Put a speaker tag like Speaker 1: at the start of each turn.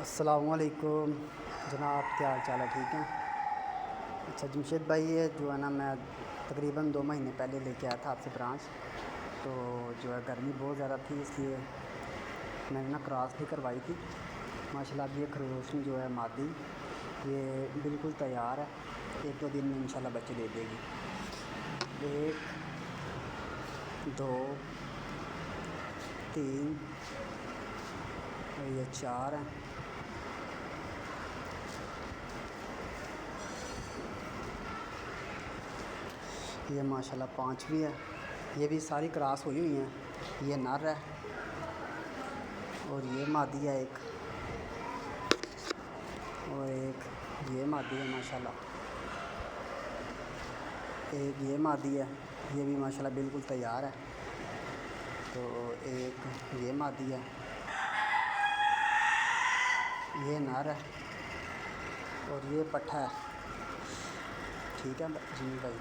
Speaker 1: السلام علیکم جناب، کیا حال چال ہے؟ ٹھیک ہیں؟ اچھا جمشید بھائی، یہ جو ہے نا میں تقریباً 2 مہینے پہلے لے کے آیا تھا آپ سے برانچ. تو جو ہے گرمی بہت زیادہ تھی، اس لیے میں نے نا کراس بھی کروائی تھی. ماشاء اللہ اب یہ خرگوش جو ہے مادی، یہ بالکل تیار ہے. 1-2 دن میں انشاءاللہ بچے دے دے گی. 1 2 3 اور یہ 4 ہیں. یہ ماشاءاللہ 5 بھی ہے. یہ بھی ساری کراس ہوئی ہوئی ہیں. یہ نر ہے اور یہ مادی ہے ایک، اور ایک یہ مادی ہے ماشاءاللہ. ایک یہ مادی ہے، یہ بھی ماشاءاللہ بالکل تیار ہے. تو ایک یہ مادی ہے، یہ نر ہے اور یہ پٹھا ہے. ٹھیک ہے جی بھائی.